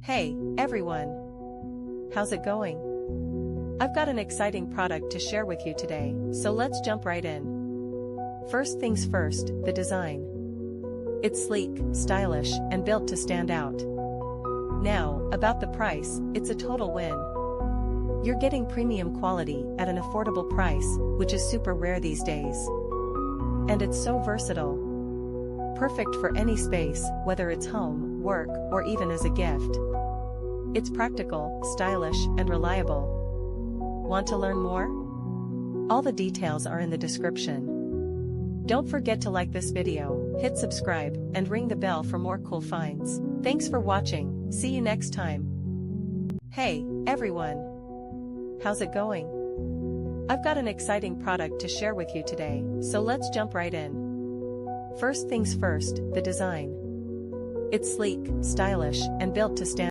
Hey, everyone! How's it going? I've got an exciting product to share with you today, so let's jump right in. First things first, the design. It's sleek, stylish, and built to stand out. Now, about the price, it's a total win. You're getting premium quality at an affordable price, which is super rare these days. And it's so versatile. Perfect for any space, whether it's home, work, or even as a gift. It's practical, stylish, and reliable. Want to learn more? All the details are in the description. Don't forget to like this video, hit subscribe, and ring the bell for more cool finds. Thanks for watching, see you next time. Hey, everyone! How's it going? I've got an exciting product to share with you today, so let's jump right in. First things first, the design. It's sleek, stylish, and built to stand